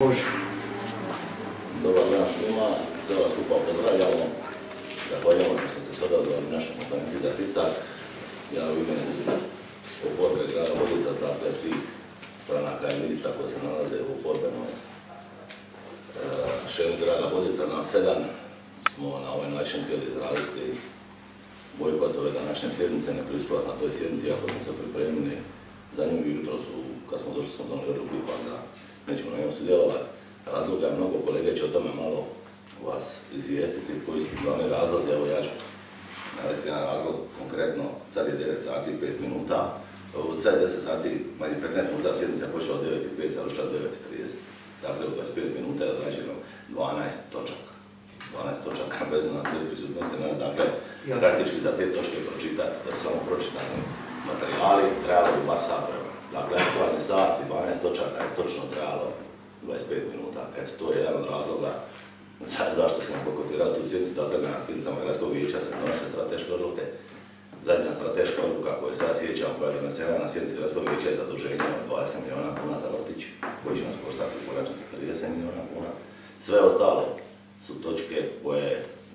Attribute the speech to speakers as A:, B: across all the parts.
A: Dobar dan svima, sve vas skupa pozdravljamo. Zahvaljujemo što ste se odazvali u našoj konferenciji za tisak. Ja u ime oporbe grada Vodica, dakle svih stranaka i lista koje se nalaze u oporbenoj šemi grada Vodica na 7 smo na ovaj način htjeli izraziti bojkot ove današnje sjednice, ne prisustvovati na toj sjednici, ako smo se pripremili za nju jutro kad smo došli smo donijeli odluku ipak da nećemo na njemu sudjelovati. Razloga je mnogo, kolege će o tome malo vas izvijestiti koji su glavni razlozi. Evo ja ću navesti jedan razlog konkretno, sad je 9 sati i 5 minuta, sad je 10 sati manje 15 minuta, sjednica je počela od 9:05, završila 9:30. Dakle, u 25 minuta je odrađeno 12 točaka. 12 točaka bez prisutnosti. Dakle, praktički za te točke pročitati, da su samo pročitani materijali, trebalo bi bar sat vremena. Dakle, aktualni sat i 12 točaka je točno trebalo 25 minuta. Eto, to je jedan od razloga zašto smo bojkotirali tu sjednicu. Dakle, na sjednicama gradskog vijeća se donose strateške odluke. Zadnja strateška odluka koju sad sjećam, koja je donesena na sjednici gradskog vijeća je zaduženje od 20 milijuna kuna za vrtić, koji će nas koštati u konačnici 30 milijuna kuna. Sve ostalo su točke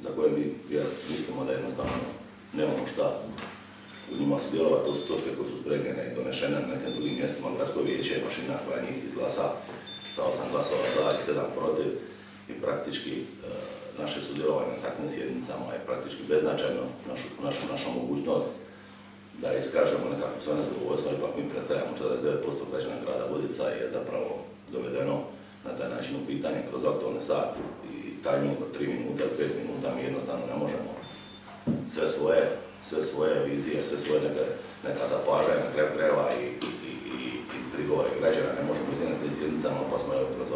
A: za koje mi mislimo da jednostavno nemamo šta u njima sudjelovati. To su točke koje su spremljene i donešene na nekim drugim mjestima. Gradsko vijeće je mašina koja njih izglasa sa 8 glasova za i 7 protiv i praktički naše sudjelovanje na takvim sjednicama je praktički beznačajno. Naša mogućnost da iskažemo nekako svoje nezadovoljstvo, ipak mi predstavljamo 49% građana grada Vodica je zapravo dovedeno na taj način u pitanje kroz aktualne sati i tajming od 3 minuta, 5 minuta mi jednostavno ne možemo sve svoje vizije, sve svoje neka zapažanja na kraju krajeva i prigovore građana ne možemo iznijeti na tim sjednicama, pa smo evo kroz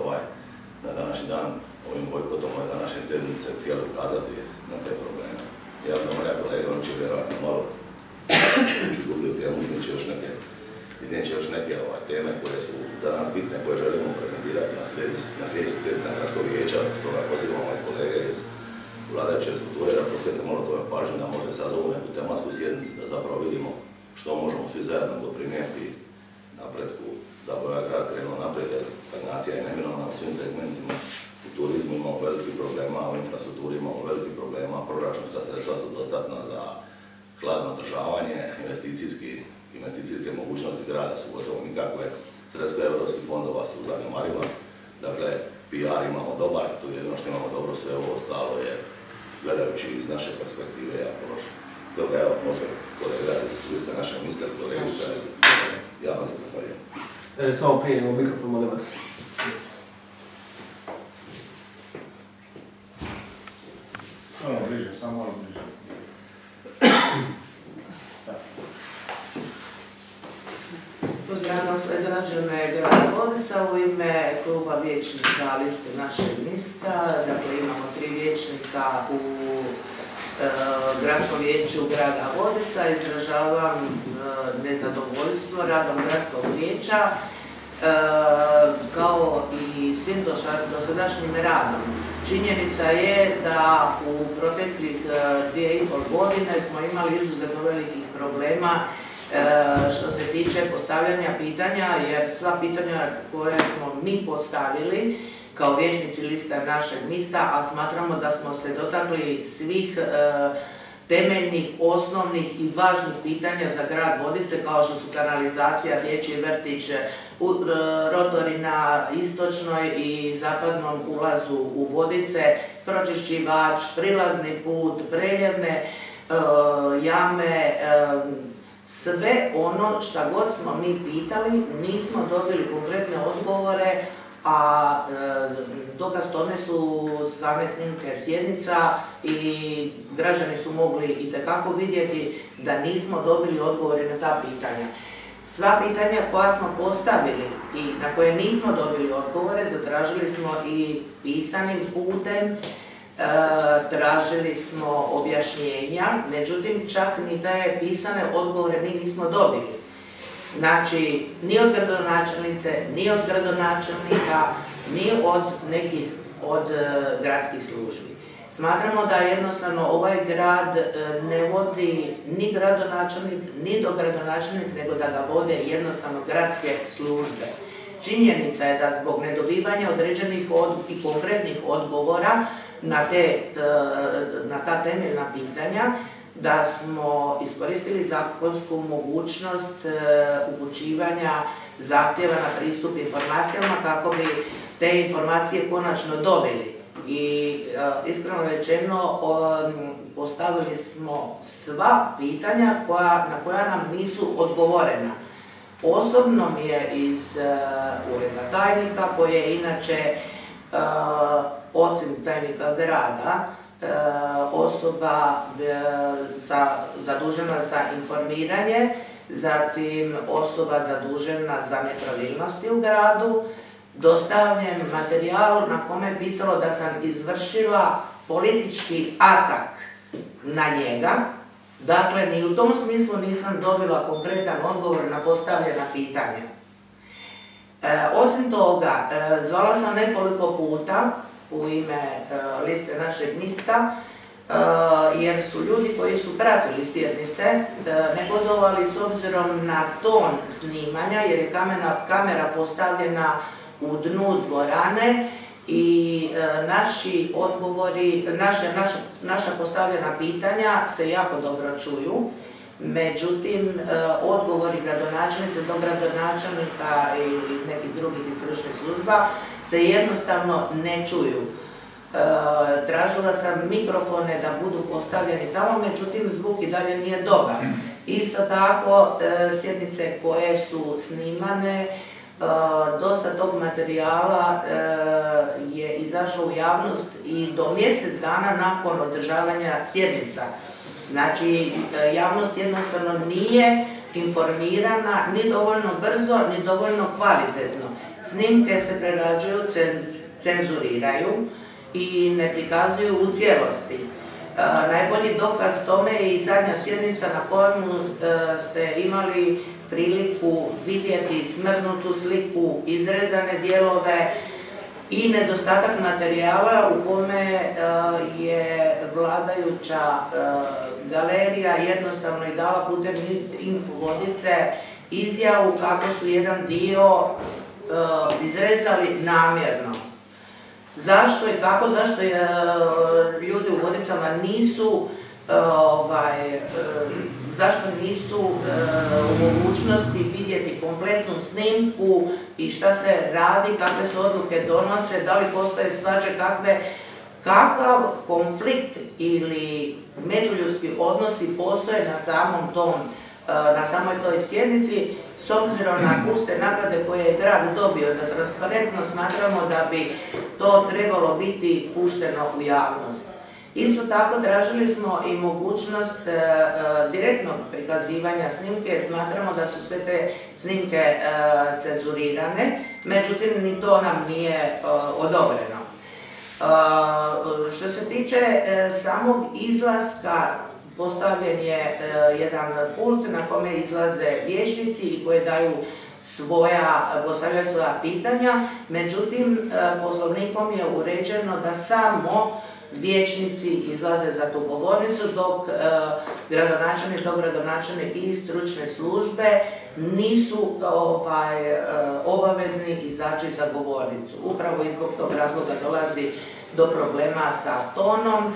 A: na današnji dan ovim bojkotom ove današnje sjednice htjeli ukazati na te probleme. Ja znam moja kolega, on će vjerojatno malo ući dublju temu, iznijeće još neke teme koje su za nas bitne, koje želimo prezentirati na sljedećih sjednicama gradskog vijeća. Stoga pozivamo i kolege iz vladajuće strukture da posvete malo tome pažnju, da možda sazovu neku tematsku sjednicu, da zapravo vidimo što možemo svi zajedno doprinijeti napretku da bi ovaj grad krenuo naprijed, jer stagnacija je neminovna u svim segmentima. U turizmu imamo velikih problema, u infrastrukturi imamo velikih problema, proračunska sredstva su dostatna za hladno održavanje, investicijske mogućnosti grada su gotovo nikakve, sredstva evropskih fondova su zanemariva, dakle PR imamo dobar, tu jedno što imamo dobro, sve ovo ostalo je, gledajući iz naše perspektive, jako loše. Toga evo, može kolega iz liste naše misle, kolegica, ja vam se zahvaljujem.
B: Samo prijedimo mikrofon, molim vas.
C: Samo bliže, samo malo bliže.
D: Pozdravljam sve građane grada Vodica u ime kluba vijećnika liste našeg mista. Dakle, imamo 3 vijećnika u gradskom vijeću grada Vodica. Izražavam nezadovoljstvo radom gradskog vijeća kao i svim dosadašnjim radom. Činjenica je da u proteklih 2,5 godine smo imali izuzetno velikih problema što se tiče postavljanja pitanja, jer sva pitanja koje smo mi postavili kao vijećnici lista našeg mista, a smatramo da smo se dotakli svih temeljnih, osnovnih i važnih pitanja za grad Vodice, kao što su kanalizacija, dječji vrtić, rotori na istočnoj i zapadnom ulazu u Vodice, pročišćivač, prilazni put, preljevne jame, sve ono što god smo mi pitali, nismo dobili konkretne odgovore, a dokaz tome su same snimke sjednica i građani su mogli itekako vidjeti da nismo dobili odgovore na ta pitanja. Sva pitanja koja smo postavili i na koje nismo dobili odgovore, zatražili smo i pisanim putem, tražili smo objašnjenja, međutim čak ni te pisane odgovore mi nismo dobili. Znači, ni od gradonačelnice, ni od gradonačelnika, ni od nekih od gradskih službi. Smatramo da jednostavno ovaj grad ne vodi ni gradonačelnik, ni dogradonačelnik, nego da ga vode jednostavno gradske službe. Činjenica je da zbog nedobivanja određenih i konkretnih odgovora na ta temeljna pitanja, da smo iskoristili zakonsku mogućnost upućivanja zahtjeva na pristup informacijama kako bi te informacije konačno dobili. I iskreno rečeno, postavili smo sva pitanja na koja nam nisu odgovorena. Osobno mi je iz ureda tajnika, koji je inače, osim tajnika grada, osoba zadužena za informiranje, zatim osoba zadužena za nepravilnosti u gradu, dostavljen materijal na kome je pisalo da sam izvršila politički atak na njega. Dakle, ni u tom smislu nisam dobila konkretan odgovor na postavljena pitanja. Osim toga, zvala sam nekoliko puta u ime liste našeg mista, jer su ljudi koji su pratili sjednice negodovali s obzirom na ton snimanja, jer je kamera postavljena u dnu dvorane i naši odgovori, naša postavljena pitanja se jako dobro čuju. Međutim, odgovori gradonačelnice, dogradonačelnika i nekih drugih stručnih služba se jednostavno ne čuju. Tražila sam mikrofone da budu postavljeni tamo, međutim zvuk i dalje nije dobar. Isto tako, sjednice koje su snimane, dosta tog materijala je izašlo u javnost i do mjesec dana nakon održavanja sjednica. Znači, javnost jednostavno nije informirana ni dovoljno brzo, ni dovoljno kvalitetno. Snimke se prerađuju, cenzuriraju i ne prikazuju u cijelosti. Najbolji dokaz tome je i zadnja sjednica na kojemu ste imali priliku vidjeti smrznutu sliku, izrezane dijelove i nedostatak materijala u kome je vladajuća galerija jednostavno i dala putem infovodice izjavu kako su jedan dio izrezali namjerno. Zašto i kako? Zašto ljudi u Vodicama nisu zašto nisu u mogućnosti vidjeti kompletnu snimku i šta se radi, kakve se odluke donose, da li postoje svađe, kakav konflikt ili međuljudski odnosi postoje na samoj toj sjednici. S obzirom na puste nagrade koje je grad dobio za transparentnost, smatramo da bi to trebalo biti pušteno u javnost. Isto tako tražili smo i mogućnost direktnog prikazivanja snimke, jer smatramo da su sve te snimke cenzurirane, međutim ni to nam nije odobreno. Što se tiče samog izlaska, postavljen je jedan pult na kome izlaze vijećnici i koji postavljaju svoja pitanja, međutim poslovnikom je uređeno da samo vijećnici izlaze za tu govornicu, dok gradonačelnik, dogradonačelnik i stručne službe nisu obavezni izaći za govornicu. Upravo iz tog razloga dolazi do problema sa tonom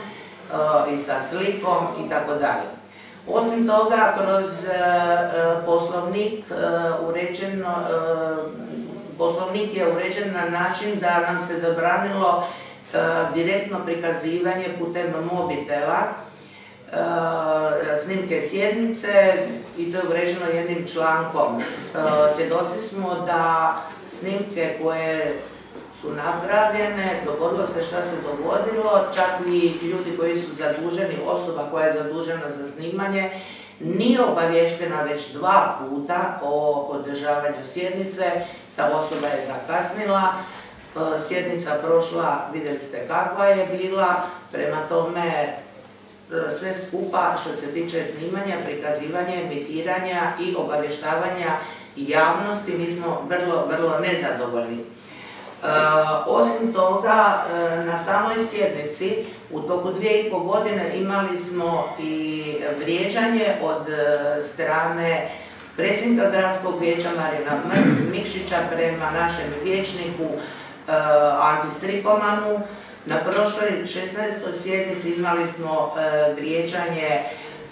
D: i sa slikom i tako dalje. Osim toga, kroz poslovnik je uređen na način da nam se zabranilo direktno prikazivanje putem mobitela snimke sjednice i to je uređeno jednim člankom. Svjedoci smo da snimke koje su napravljene, dogodilo se šta se dogodilo, čak i ljudi koji su zaduženi, osoba koja je zadužena za snimanje, nije obavještena već 2 puta o održavanju sjednice, ta osoba je zakasnila, sjednica prošla, vidjeli ste kakva je bila, prema tome sve skupa što se tiče snimanja, prikazivanja, emitiranja i obavještavanja javnosti, mi smo vrlo nezadovoljni. Osim toga, na samoj sjednici u toku 2,5 godine imali smo i vrijeđanje od strane predsjednika gradskog vijeća Marina Mikšića prema našem vijećniku Anti Strikomanu. Na prošloj 16. sjednici imali smo vrijeđanje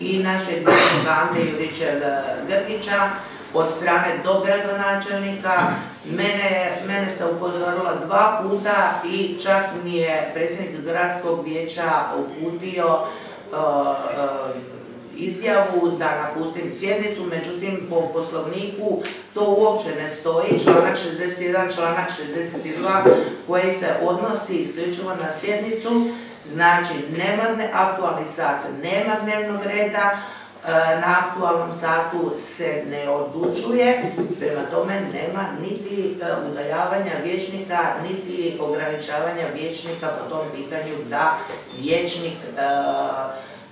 D: i našeg vijećnika Ante Juričev-Grgića od strane dogradonačelnika. Mene se upozorilo 2 puta i čak mi je predsjednik gradskog vijeća uputio izjavu da napustim sjednicu, međutim po poslovniku to uopće ne stoji, članak 61, članak 62 koji se odnosi isključivo na sjednicu, znači nema aktualni sat, nema dnevnog reda, na aktualnom satu se ne odlučuje, prema tome nema niti udaljavanja vijećnika, niti ograničavanja vijećnika po tom pitanju da vijećnik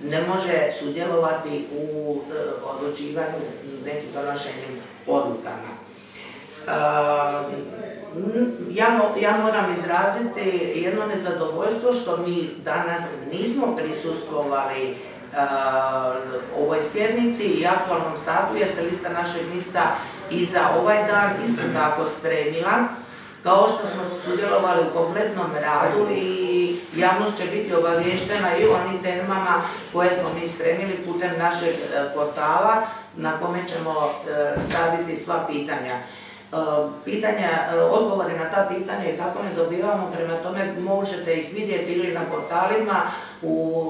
D: ne može sudjelovati u odlučivanju nekim donošenjem odlukama. Ja moram izraziti jedno nezadovoljstvo što mi danas nismo prisustvovali ovoj sjednici i aktualnom satu jer se lista našeg mjesta i za ovaj dan isto tako spremila. Kao što smo sudjelovali u kompletnom radu i javnost će biti obaviještena i o onim temama koje smo mi spremili putem našeg portala na kome ćemo staviti sva pitanja. Odgovore na ta pitanja i tako ne dobivamo, prema tome možete ih vidjeti ili na portalima, u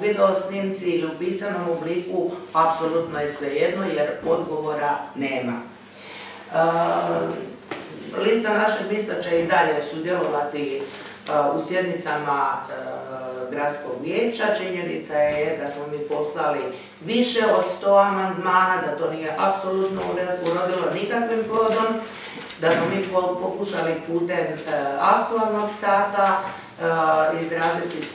D: video snimci ili u pisanom obliku, apsolutno je svejedno jer odgovora nema. Lista našeg mjesta će i dalje sudjelovati u sjednicama gradskog vijeća. Činjenica je da smo mi poslali više od 100 amandmana, da to nije apsolutno urodilo nikakvim plodom, da smo mi pokušali putem aktualnog sata izraziti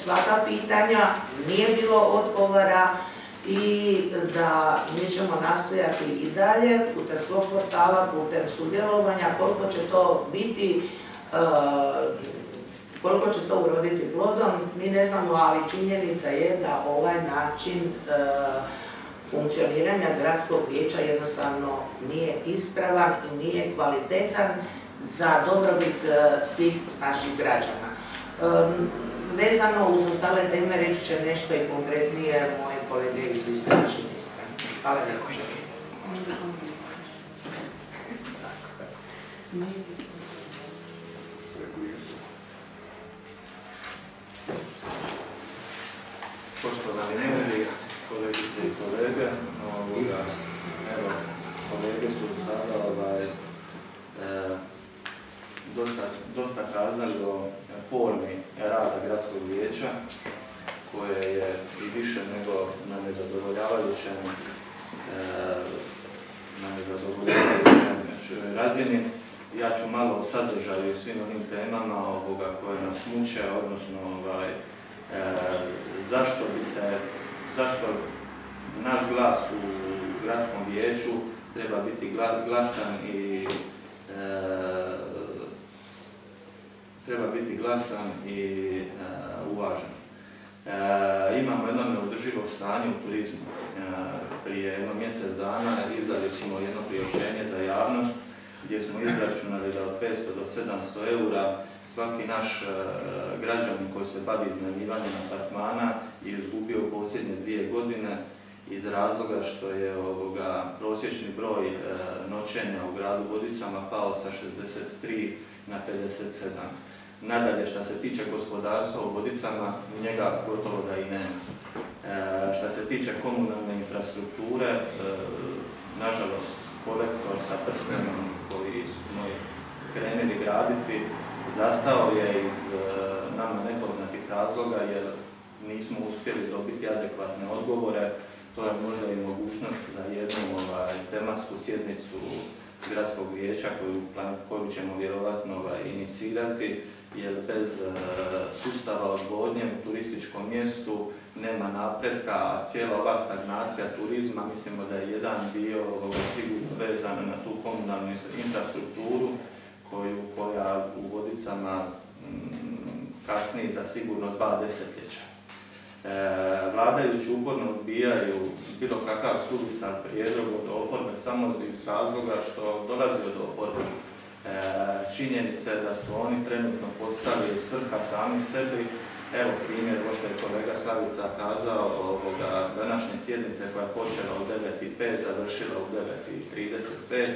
D: sva ta pitanja, nije bilo odgovora i da mi ćemo nastojati i dalje putem svog portala, putem sudjelovanja, koliko će to biti, koliko će to uroditi plodom, mi ne znamo, ali činjenica je da ovaj način funkcioniranja gradskog vijeća jednostavno nije ispravan i nije kvalitetan za dobrobit svih naših građana. Vezano uz ostale teme reći će nešto i konkretnije moje kolege iz liste našeg mjesta. Hvala lijepo.
C: Poštovani nemiri, kolegice i kolege, evo, kolege su sada dosta kazali o formi rada gradskog vijeća, koje je i više nego na nezadovoljavajućem razini. Ja ću malo o sadržaju i svim onim temama koje nas muče, odnosno zašto naš glas u gradskom vijeću treba biti glasan i uvažen. Imamo jedno neodrživo stanje u turizmu. Prije jedno mjesec dana izdali smo jedno priopćenje za javnost gdje smo izračunali da od 500 do 700 eura svaki naš građanin koji se bavi iznajmljivanjem apartmana je izgubio u posljednje 2 godine iz razloga što je prosječni broj noćenja u gradu Vodicama pao sa 63 na 57. Nadalje, što se tiče gospodarstva u Vodicama, njega gotovo da i nema. Što se tiče komunalne infrastrukture, nažalost, kolektor sa prstenom koji smo krenuli graditi zastao je iz nama nepoznatih razloga jer nismo uspjeli dobiti adekvatne odgovore. To je možda i mogućnost za jednu tematsku sjednicu gradskog vijeća koju ćemo vjerovatno inicirati, jer bez sustava odvodnje u turističkom mjestu nema napretka, a cijela ova stagnacija turizma mislimo da je jedan dio sigurno vezan na tu komunalnu infrastrukturu koja u Vodicama kasni za sigurno 2 desetljeća. Vladajući uporno odbijaju bilo kakav suvisan prijedlog od oporbe samo iz razloga što dolazi od oporbe. Činjenice da su oni trenutno postavili svrha sami sebi. Evo primjer, ovo što je kolega Slavica kazao, današnje sjednice koja je počela u 9:05, završila u 9:35.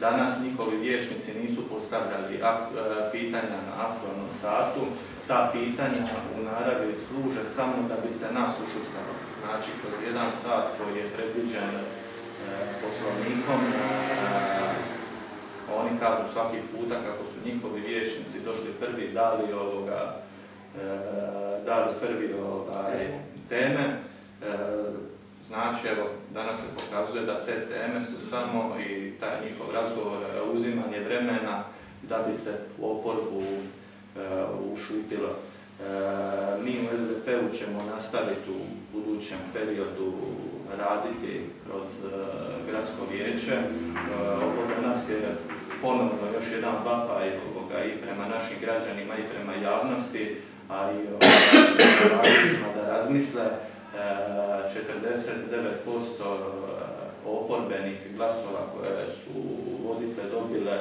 C: Danas njihovi vijećnici nisu postavljali pitanja na aktualnom satu. Ta pitanja u naravi služe samo da bi se nas ušutkalo. Znači, kroz jedan sat koji je predviđen poslovnikom, oni kažu svaki puta kako su njihovi vijećnici došli prvi, dali prvi teme. Znači, evo, danas se pokazuje da te teme su samo i taj njihov razgovor uzimanje vremena da bi se u oporbu ušutilo. Mi u SDP-u ćemo nastaviti u budućem periodu raditi kroz gradsko vijeće. Ovo danas je ponovno još jedan vapaj i prema našim građanima i prema javnosti, a i vladajućima da razmisle. 49% oporbenih glasova koje su Vodice dobile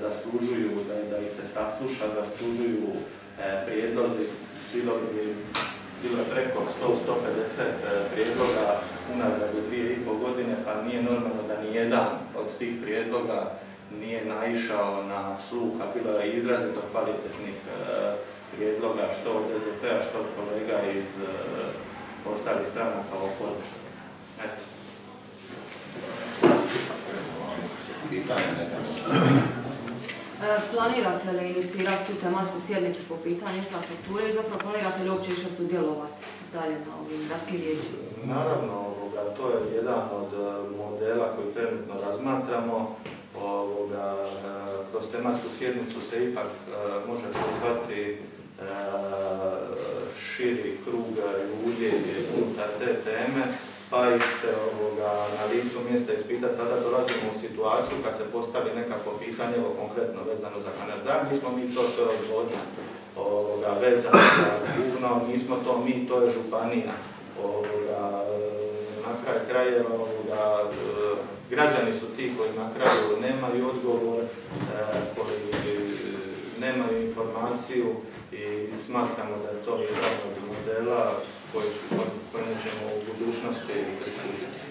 C: zaslužuju da ih se sasluša, zaslužuju prijedlozi. Bilo je preko 100-150 prijedloga unazad do 2,5 godine, pa nije normalno da ni jedan od tih prijedloga nije naišao na sluh, a bilo je izrazito kvalitetnih prijedloga što od SDP-a, što od kolega iz ostalih stranaka oporbe. Eto.
A: Pitanje nekako.
E: Planirate li inicirati tu tematsku sjednicu po pitanju infrastrukture i zapravo planirate li uopće išli sudjelovati dalje na ovim gradskim vijećima?
C: Naravno, to je jedan od modela koji trenutno razmatramo. Kroz tematsku sjednicu se ipak može pozvati širi krug ljudi unutar te teme, pa ih se na licu mjesta ispita. Sada dolazimo u situaciju kad se postavi nekako pitanje, konkretno vezano za kanalizaciju, nismo mi to je odvodnja, vezano za Bugno, nismo to mi, to je županija. Na kraju krajeva građani su ti koji na kraju nemaju odgovor, koji nemaju informaciju i smatramo da je to jedan od modela kojemu ćemo u budućnosti pristupiti.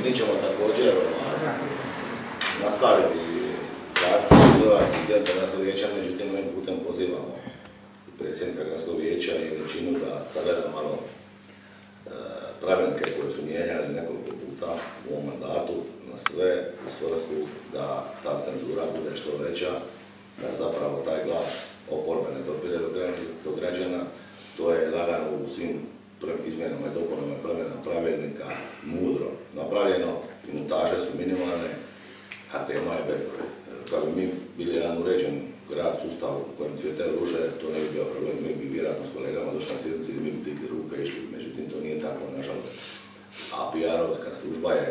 A: Mi ćemo također nastaviti raditi sjednice gradskog vijeća, međutim ovim putem pozivamo predsjednika gradskog vijeća i većinu da sagleda malo pravilnike koje su mijenjali nekoliko puta u ovom mandatu na sve u svrhu da ta cenzura bude što veća, da zapravo taj glas oporbe ne dopire do građana. To je lagano u svim izmjenama i dopunama i promjenama pravilnika mudro napravljeno, minutaže su minimalne, a tema je bezbroj. Kad bi mi bili jedan uređen grad, sustav u kojem cvjete ruže, to ne bi bio problem, mi bi vjerojatno s kolegama došli na sjednicu i mi bi digli ruke išli, međutim to nije tako, nažalost. A PR-ovska služba je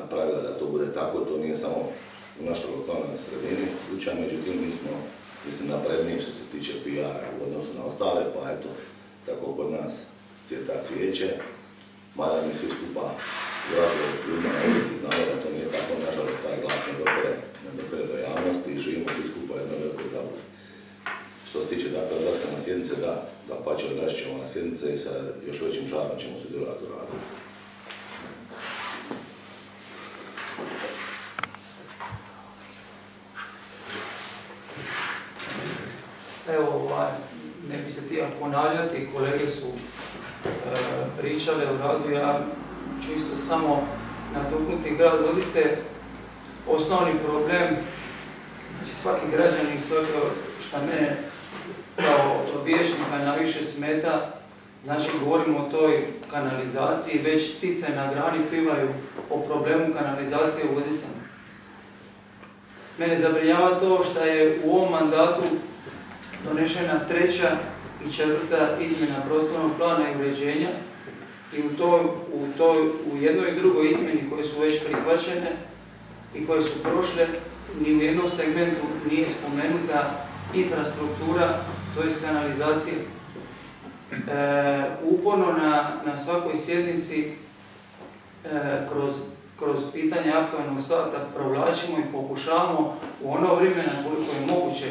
A: napravila da to bude tako, to nije samo u našoj lokalnoj sredini slučaj, međutim mi smo, napredniji što se tiče PR-a u odnosu na ostale, pa eto, tako kod nas cvjeta cvijeće, mada mi svi skupa u razgovoru s ljudima na ulici znamo da to nije tako, nažalost taj glas ne dopire do javnosti i živimo svi skupa jedno veliko zabludi. Što se tiče dakle odlaska na sjednice, da pače odlašit ćemo na sjednice i sa još većim žarom ćemo sudjelovati u radu.
F: Evo, ne bi se htio ponavljati, kolege su pričale o radu, ja ću isto samo natuknuti grad Vodice. Osnovni problem, znači svaki građanin, svako što mene kao vijećnika najviše smeta, znači govorimo o toj kanalizaciji, već ptice na grani pivaju o problemu kanalizacije u Vodicama. Mene zabrinjava to što je u ovom mandatu donešena 3. i 4. izmjena prostornog plana i uređenja i u jednoj i drugoj izmjeni koje su već prihvaćene i koje su prošle, ni u jednom segmentu nije spomenuta infrastruktura, to je kanalizacija. Uporno na svakoj sjednici kroz pitanje aktualnog sata provlačimo i pokušavamo u ono vrijeme koliko je moguće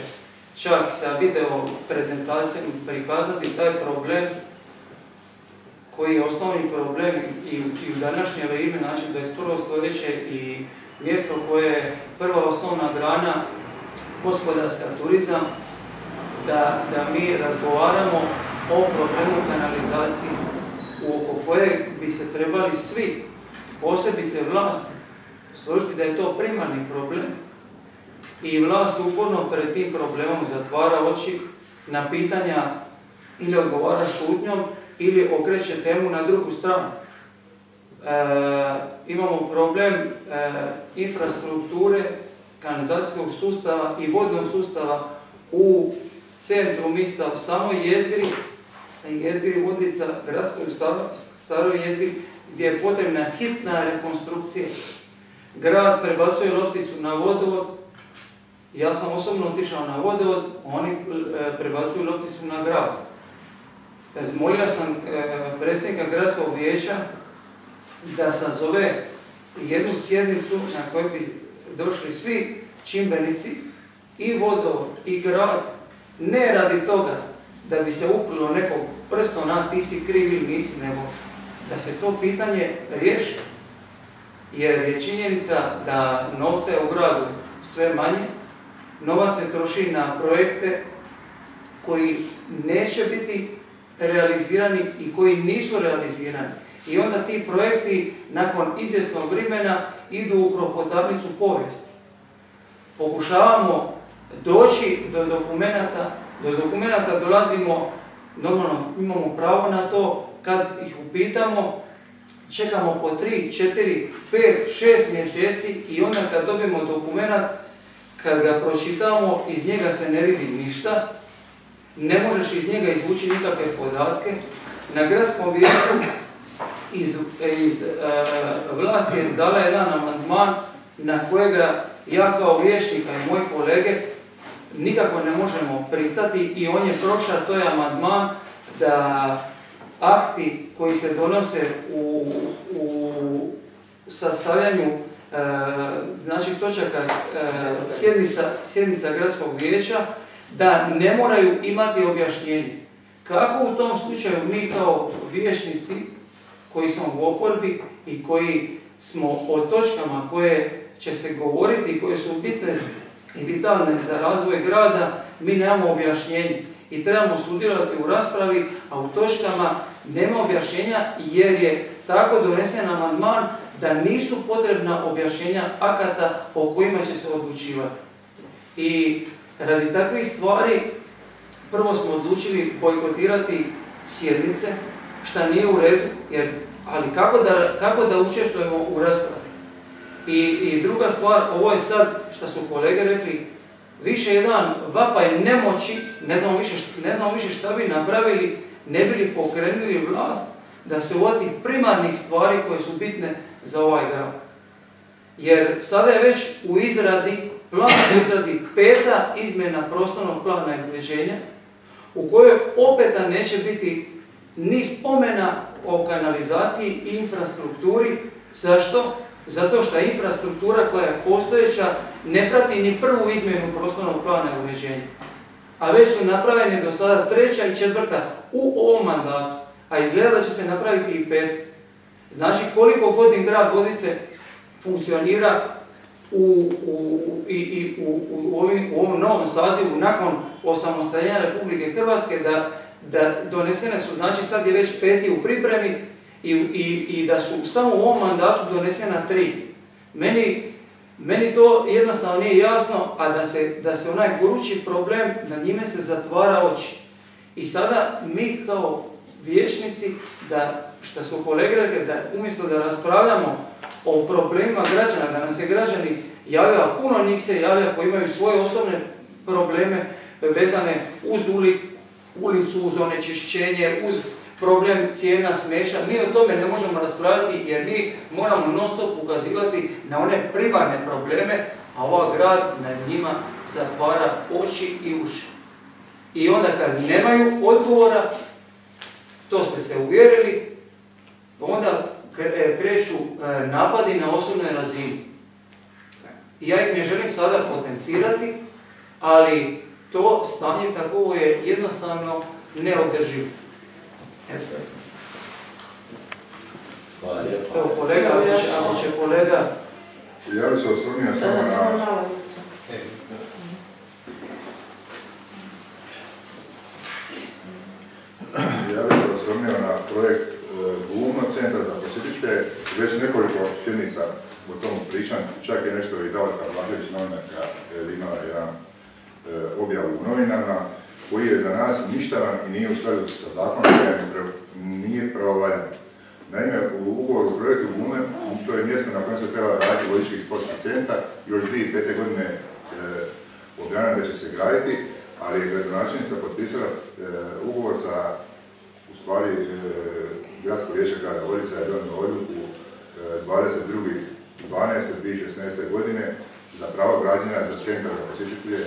F: čak sa video prezentacijom prikazati taj problem koji je osnovni problem i u današnje vrijeme, znači 21. stoljeće i mjesto koje je prva osnovna grana gospodarska turizam, da mi razgovaramo o problemu kanalizacije oko koje bi se trebali svi, posebice vlasti, složiti da je to primarni problem i vlast uporno pred tim problemom zatvara oči na pitanja ili odgovara šutnjom ili okreće temu na drugu stranu. Imamo problem infrastrukture, kanalizacijskog sustava i vodnog sustava u centru mista, u samoj jezgri Vodica, gradskoj staroj jezgri, gdje je potrebna hitna rekonstrukcija. Grad prebacuje lopticu na vodovod, ja sam osobno otišao na vodovod, oni prebacuju lopticu na grad. Molio sam predsjednika gradskog vijeća da sazove jednu sjednicu na kojoj bi došli svi čimbenici, i vodovod, i grad, ne radi toga da bi se uplilo nekog prstom na ti si kriv ili nisi, nego da se to pitanje riješi. Jer je činjenica da novca je u gradu sve manje, novac se troši na projekte koji neće biti realizirani i koji nisu realizirani. I onda ti projekti nakon izvjesnog vremena idu u hropotarnicu povijesti. Pokušavamo doći do dokumenata dolazimo, normalno imamo pravo na to, kad ih upitamo, čekamo po 3, 4, 5, 6 mjeseci i onda kad dobijemo dokumenat, kad ga pročitamo, iz njega se ne vidi ništa, ne možeš iz njega izvući nikakve podatke. Na gradskom vijeću iz vlasti je dala jedan amandman na kojega ja kao vijećnika i moji kolege nikako ne možemo pristati i on je prošao, to je amandman da akti koji se donose u sastavljanju znači točaka sjednica gradskog vijeća, da ne moraju imati objašnjenje. Kako u tom slučaju mi kao vijećnici koji smo u oporbi i koji smo o točkama koje će se govoriti i koje su bitne i vitalne za razvoj grada, mi nemamo objašnjenje i trebamo sudjelovati u raspravi, a u točkama nema objašnjenja jer je tako donesen amandman da nisu potrebna objašnjenja akata o kojima će se odlučivati. I radi takvih stvari prvo smo odlučili bojkotirati sjednice, šta nije u redu, ali kako da učestvujemo u raspravi. I druga stvar, ovo je sad, što su kolege rekli, više jedan vapaj nemoći, ne znamo više šta bi napravili, ne bi li pokrenuli vlast da se uvati primarnih stvari koje su bitne za ovaj grad. Jer sada je već u izradi 5. izmjena prostornog plana i uređenja, u kojoj opet neće biti ni spomena o kanalizaciji i infrastrukturi. Zašto? Zato što infrastruktura koja je postojeća ne prati ni prvu izmjenu prostornog plana i uređenja. A već su napravljene do sada 3. i 4. u ovom mandatu, a izgleda da će se napraviti i 5. Znači koliko godin grad Vodice funkcionira u ovom novom sazivu nakon osamostaljenja Republike Hrvatske, da donesene su, znači sad je već 5. u pripremi i da su samo u ovom mandatu donesena 3. Meni to jednostavno nije jasno, a da se onaj gorući problem, na njime se zatvara oči. I sada mi kao vijećnici, što su kolege rekli, da umjesto da raspravljamo o problemima građana, da nam se građani javljaju, a puno njih se javlja koji imaju svoje osobne probleme vezane uz ulicu, uz onečišćenje, uz problem cijena smeća. Mi o tome ne možemo raspravljati jer mi moramo non stop ukazivati na one primarne probleme, a ovaj grad nad njima zatvara oči i uši. I onda kad nemaju odgovora, to ste se uvjerili, onda kreću napadi na osobnoj razini. Ja ih ne želim sada potencirati, ali to stanje takovo je jednostavno neodrživo.
A: Hvala lijepo.
F: Evo kolega, ako će kolega...
G: Ja bih se osvrnio samo na... Ja bih se osvrnio na projekt Glumno, centra za posjetitelje. Već nekoliko sjednica o tom pričam, čak je nešto i Davorka Blažević, novinarka, imala jedan objavu u novinama, koji je za nas ništavan i nije u skladu sa zakonom, nije pravovaljan. Naime, u ugovoru u projektu Glumno, to je mjesto na kojem se treba raditi vodički sportski centar, još 2005. godine objavljeno da će se graditi, ali je gradonačelnica potpisala ugovor sa, u stvari, Gradsko vijeće grada Vodica je donijelo odluku 22.12.2016. godine za pravo građenja za centar za posjetitelje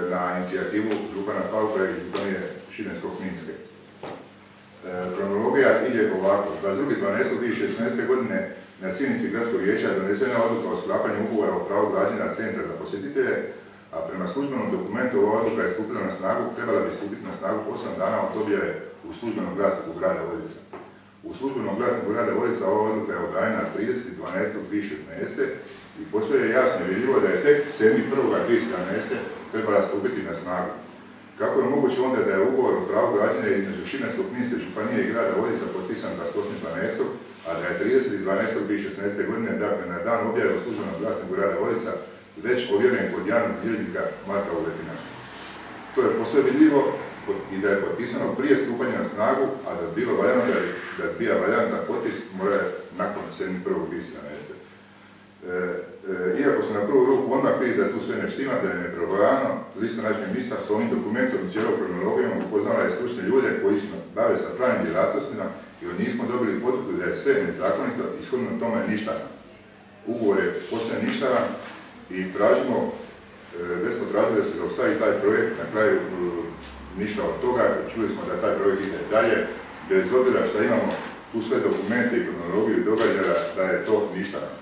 G: na inicijativu župana Pauka i županije Šibensko-kninske. Kronologija ide ovako. 22.12.2016. godine na sjednici Gradskog vijeća donesena odluka o sklapanju ugovora o pravu građenja centra za posjetitelje, a prema službenom dokumentu ova odluka je stupila na snagu, trebala bi stupiti na snagu 8 dana od objave u službenom glasniku grada Vodica. U službenom glasniku grada Vodica ova odluka je objavljena 30.12.2016. i postoje je jasno vidljivo da je tek 7.1.2017. trebala stupiti na snagu. Kako je moguće onda da je ugovor o pravu građenja između Šibensko-kninske županije i grada Vodica potpisan 28.12., a da je 30.12.2016. godine, dakle na dan objave u službenom glasniku grada Vodica, već ovjeren kod javnog bilježnika Marka Uletina. To je posve vidljivo i da je potpisano prije stupanja na snagu, a da bi bilo valjano da je bija valjan da potpis mora nakon 7.1.2017. Iako se na prvu ruku odmah vidi da tu sve ne štima, da je nepravovaljano, lista našeg mjesta s ovim dokumentom i cijelom kronologijom upoznala je stručne ljude koji se bave sa pravnim djelatnostima i od njih smo dobili potvrdu da je sve nezakonito i shodno tome ništavan. Ugovor je posve ništavan i tražimo, već smo tražili da se zaustavi taj projekt, na kraju ništa od toga, čuli smo da taj projekt ide dalje, bez obzira što imamo tu sve dokumente i kronologiju događaja da je to ništavan.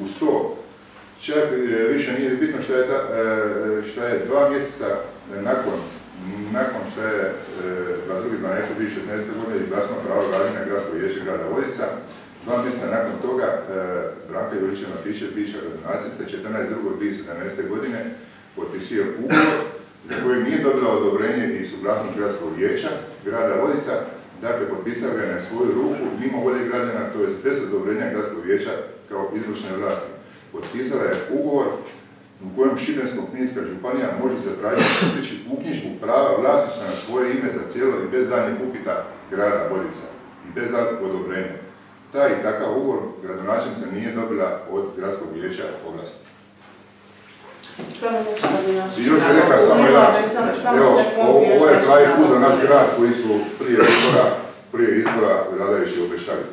G: Uz to, čak više nije bitno što je 2 mjeseca nakon što je 22.12.2016. godine izglasno pravo građenja Gradskog vijeća grada Vodica, 2 mjeseca nakon toga Branka Juričev-Martićev, bivša gradonačelnica, 14.2.2017. godine potpisuje ugovor za koji nije dobila odobrenje i suglasnost Gradskog vijeća grada Vodica, dakle potpisao ga je na svoju ruku, mimo volje građana, to je bez odobrenja Gradskog vijeća kao izvršne vlasti. Potpisala je ugovor u kojem Šibensko-kninska županija može zatražiti uknjižbu prava vlasništva na svoje ime za cijelo i bez daljnjeg upita grada Vodica i bez odobrenja. Taj i takav ugovor gradonačelnica nije dobila od Gradskog vijeća ovlasti. I još je rekao samo jedan, ovo je pravi put za naš grad koji su prije izbora vladajući obeštali.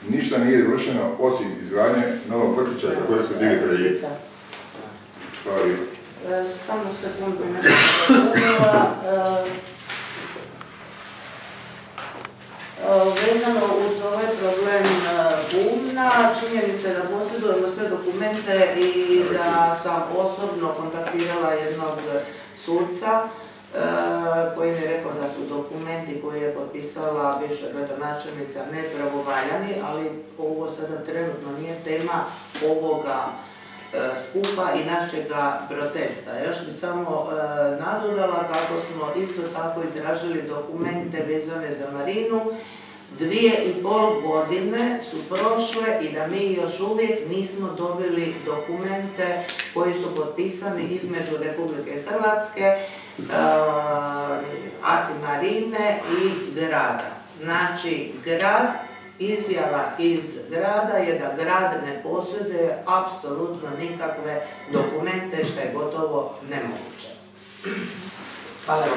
G: Ništa nije izvršeno osim izgradnje novog vrtića za koje se digli krediti. Hvala lijepo.
D: Samo sekundu, nešto vezano uz ovaj problem Glumna, činjenica je da posjedujemo sve dokumente i da sam osobno kontaktirala jednog suca koji mi je rekao da su dokumenti koje je potpisala bivša gradonačelnica nepravovaljani, ali ovo sada trenutno nije tema ovoga skupa i našega protesta. Još bi samo nadodala kako smo isto tako i tražili dokumente vezane za Marinu. 2,5 godine su prošle i da mi još uvijek nismo dobili dokumente koji su potpisani između Republike Hrvatske, ACI Marine i grada. Znači, grad, izjava iz grada je da grad ne posjeduje apsolutno nikakve dokumente, što je gotovo nemoguće. Hvala vam.